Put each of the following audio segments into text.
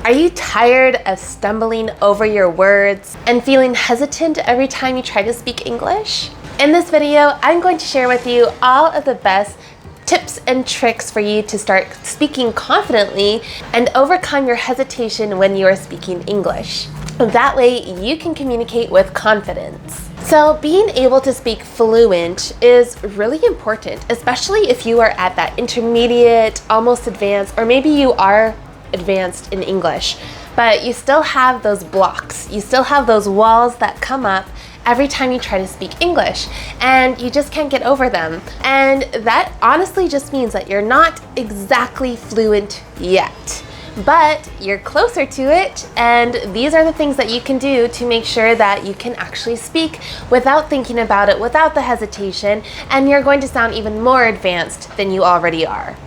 Are you tired of stumbling over your words and feeling hesitant every time you try to speak English? In this video, I'm going to share with you all of the best tips and tricks for you to start speaking confidently and overcome your hesitation when you are speaking English. That way you can communicate with confidence. So being able to speak fluent is really important, especially if you are at that intermediate, almost advanced, or maybe you are advanced in English, but you still have those blocks. You still have those walls that come up every time you try to speak English, and you just can't get over them. And that honestly just means that you're not exactly fluent yet, but you're closer to it, and these are the things that you can do to make sure that you can actually speak without thinking about it, without the hesitation, and you're going to sound even more advanced than you already are.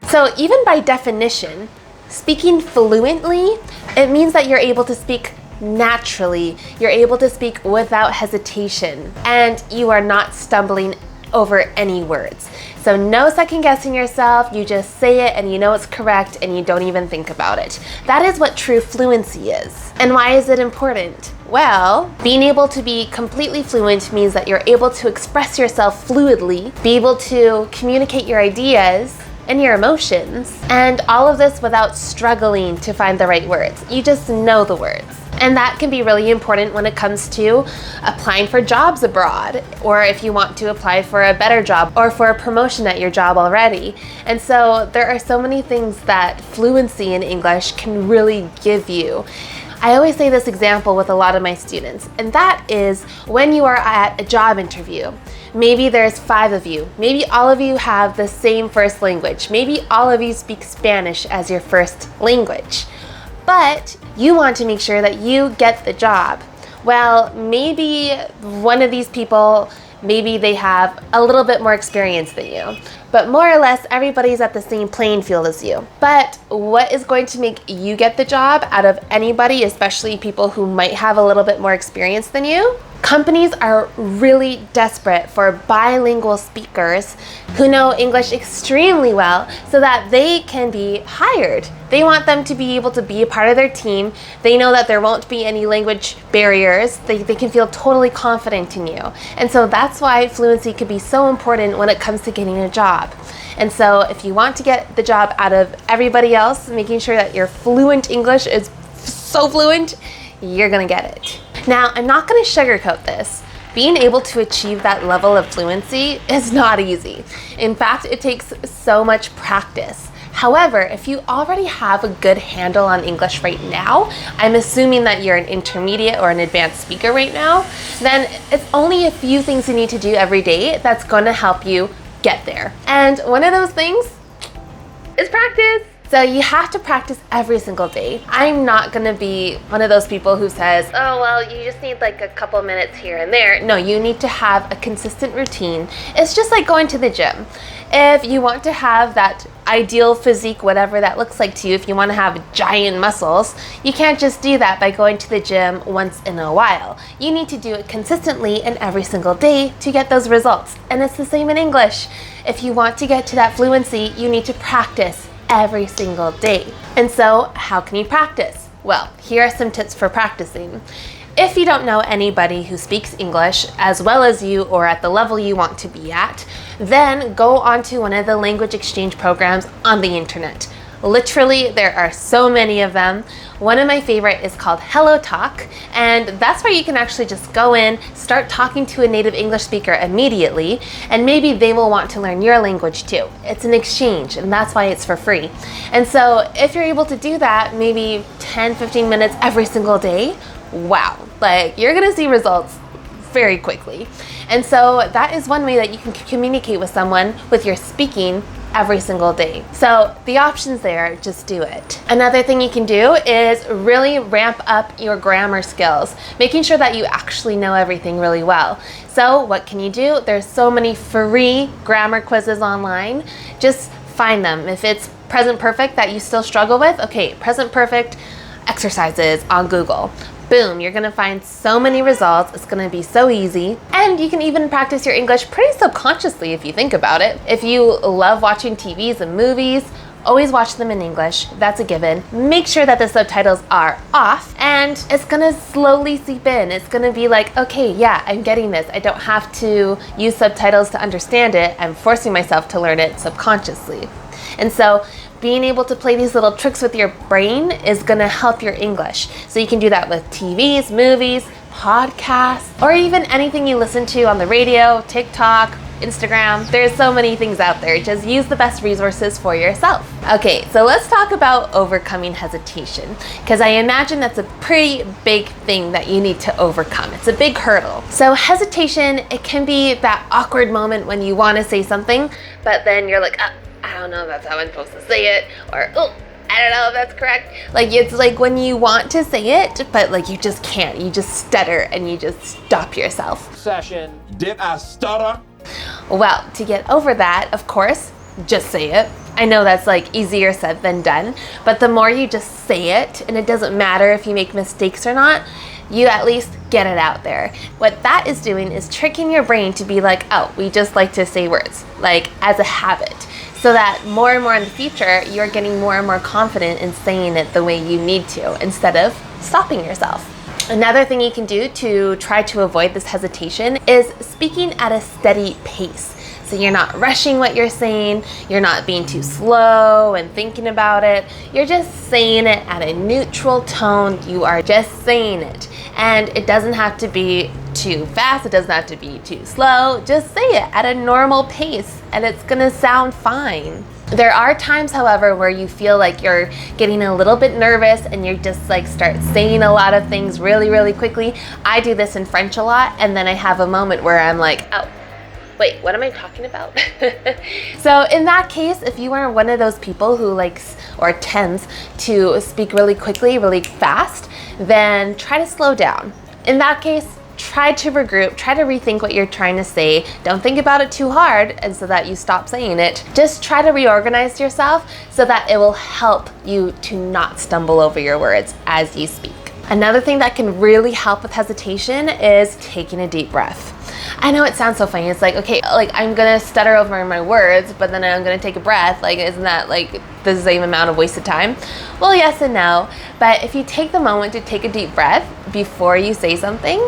So even by definition, speaking fluently, it means that you're able to speak naturally, you're able to speak without hesitation, and you are not stumbling over any words. So no second guessing yourself, you just say it and you know it's correct and you don't even think about it. That is what true fluency is. And why is it important? Well, being able to be completely fluent means that you're able to express yourself fluidly, be able to communicate your ideas and your emotions, and all of this without struggling to find the right words. You just know the words. And that can be really important when it comes to applying for jobs abroad, or if you want to apply for a better job or for a promotion at your job already. And so there are so many things that fluency in English can really give you. I always say this example with a lot of my students, and that is when you are at a job interview. Maybe there's 5 of you. Maybe all of you have the same first language. Maybe all of you speak Spanish as your first language. But you want to make sure that you get the job. Well, maybe one of these people, maybe they have a little bit more experience than you, but more or less everybody's at the same playing field as you. But what is going to make you get the job out of anybody, especially people who might have a little bit more experience than you? Companies are really desperate for bilingual speakers who know English extremely well so that they can be hired. They want them to be able to be a part of their team. They know that there won't be any language barriers. They can feel totally confident in you. And so that's why fluency could be so important when it comes to getting a job. And so if you want to get the job out of everybody else, making sure that your fluent English is so fluent, you're gonna get it. Now, I'm not going to sugarcoat this. Being able to achieve that level of fluency is not easy. In fact, it takes so much practice. However, if you already have a good handle on English right now, I'm assuming that you're an intermediate or an advanced speaker right now, then it's only a few things you need to do every day that's going to help you get there. And one of those things is practice. So you have to practice every single day. I'm not gonna be one of those people who says, oh, well, you just need like a couple minutes here and there. No, you need to have a consistent routine. It's just like going to the gym. If you want to have that ideal physique, whatever that looks like to you, if you want to have giant muscles, you can't just do that by going to the gym once in a while. You need to do it consistently and every single day to get those results. And it's the same in English. If you want to get to that fluency, you need to practice every single day. And so how can you practice? Well, here are some tips for practicing. If you don't know anybody who speaks English as well as you or at the level you want to be at, then go onto one of the language exchange programs on the internet. Literally, there are so many of them. One of my favorite is called Hello Talk, and that's where you can actually just go in, start talking to a native English speaker immediately, and maybe they will want to learn your language too. It's an exchange, and that's why it's for free. And so if you're able to do that, maybe 10-15 minutes every single day, wow, like you're gonna see results very quickly. And so that is one way that you can communicate with someone with your speaking every single day. So the options there, just do it. Another thing you can do is really ramp up your grammar skills, making sure that you actually know everything really well. So what can you do? There's so many free grammar quizzes online. Just find them. If it's present perfect that you still struggle with, okay, present perfect exercises on Google. boom, you're gonna find so many results. It's gonna be so easy. And you can even practice your English pretty subconsciously if you think about it. If you love watching TVs and movies, always watch them in English. That's a given. Make sure that the subtitles are off, and it's gonna slowly seep in. It's gonna be like, okay, yeah, I'm getting this. I don't have to use subtitles to understand it. I'm forcing myself to learn it subconsciously. And so being able to play these little tricks with your brain is gonna help your English. So you can do that with TVs, movies, podcasts, or even anything you listen to on the radio, TikTok, Instagram. There's so many things out there. Just use the best resources for yourself. Okay, so let's talk about overcoming hesitation, because I imagine that's a pretty big thing that you need to overcome. It's a big hurdle. So hesitation, it can be that awkward moment when you want to say something, but then you're like, I don't know if that's how I'm supposed to say it, or I don't know if that's correct. Like, it's like when you want to say it, but like you just can't. You just stutter and you just stop yourself. Session. Did I stutter? Well, to get over that, of course, just say it. I know that's like easier said than done, but the more you just say it, and it doesn't matter if you make mistakes or not, you at least get it out there. What that is doing is tricking your brain to be like, oh, we just like to say words, like as a habit. So that more and more in the future, you're getting more and more confident in saying it the way you need to, instead of stopping yourself. Another thing you can do to try to avoid this hesitation is speaking at a steady pace. So you're not rushing what you're saying, you're not being too slow and thinking about it, you're just saying it at a neutral tone, you are just saying it. And it doesn't have to be too fast, it doesn't have to be too slow, just say it at a normal pace and it's gonna sound fine. There are times, however, where you feel like you're getting a little bit nervous and you just like start saying a lot of things really, really quickly. I do this in French a lot, and then I have a moment where I'm like, oh, wait, what am I talking about? So in that case, if you are one of those people who likes or tends to speak really quickly, really fast, then try to slow down. In that case, try to regroup, try to rethink what you're trying to say. Don't think about it too hard and so that you stop saying it. Just try to reorganize yourself so that it will help you to not stumble over your words as you speak. Another thing that can really help with hesitation is taking a deep breath. I know it sounds so funny. It's like, okay, like I'm gonna stutter over my words, but then I'm gonna take a breath. Like, isn't that like the same amount of wasted time? Well, yes and no. But if you take the moment to take a deep breath before you say something,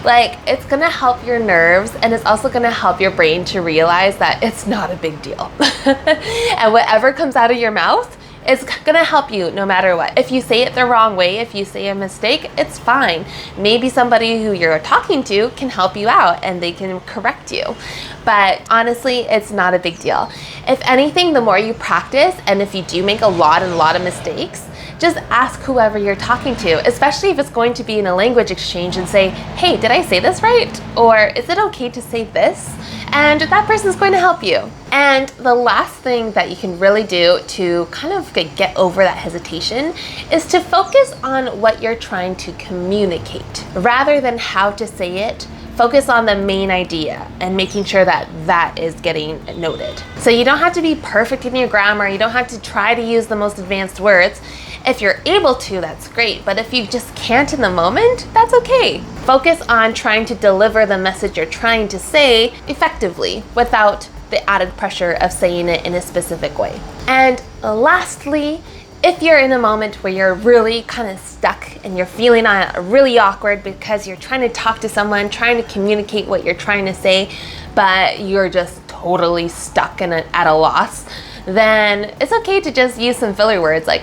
like it's gonna help your nerves, and it's also gonna help your brain to realize that it's not a big deal. And whatever comes out of your mouth, it's gonna help you no matter what. If you say it the wrong way, if you say a mistake, it's fine. Maybe somebody who you're talking to can help you out and they can correct you. But honestly, it's not a big deal. If anything, the more you practice, and if you do make a lot of mistakes, just ask whoever you're talking to, especially if it's going to be in a language exchange, and say, hey, did I say this right? Or is it okay to say this? And that person's going to help you. And the last thing that you can really do to kind of get over that hesitation is to focus on what you're trying to communicate. Rather than how to say it, focus on the main idea and making sure that that is getting noted. So you don't have to be perfect in your grammar, you don't have to try to use the most advanced words. If you're able to, that's great, but if you just can't in the moment, that's okay. Focus on trying to deliver the message you're trying to say effectively without the added pressure of saying it in a specific way. And lastly, if you're in a moment where you're really kind of stuck and you're feeling really awkward because you're trying to talk to someone, trying to communicate what you're trying to say, but you're just totally stuck and at a loss, then it's okay to just use some filler words like,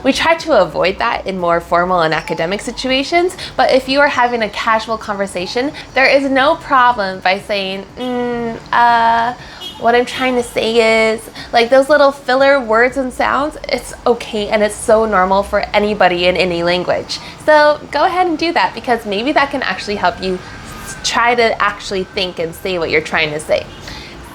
We try to avoid that in more formal and academic situations, but if you are having a casual conversation, there is no problem by saying, what I'm trying to say is, like those little filler words and sounds, it's okay and it's so normal for anybody in any language. So go ahead and do that, because maybe that can actually help you try to actually think and say what you're trying to say.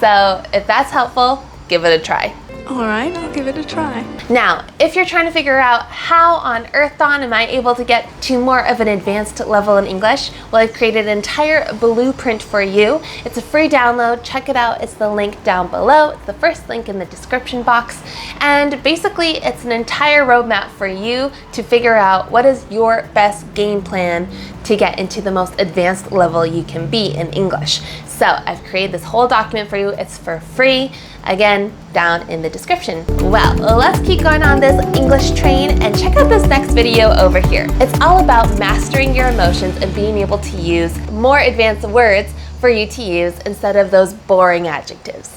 So if that's helpful, give it a try. All right, I'll give it a try. Now, if you're trying to figure out how on earth, Dawn, am I able to get to more of an advanced level in English, well, I've created an entire blueprint for you. It's a free download. Check it out. It's the link down below. It's the first link in the description box. And basically, it's an entire roadmap for you to figure out what is your best game plan to get into the most advanced level you can be in English. So I've created this whole document for you. It's for free. Again, down in the description. Well, let's keep going on this English train and check out this next video over here. It's all about mastering your emotions and being able to use more advanced words for you to use instead of those boring adjectives.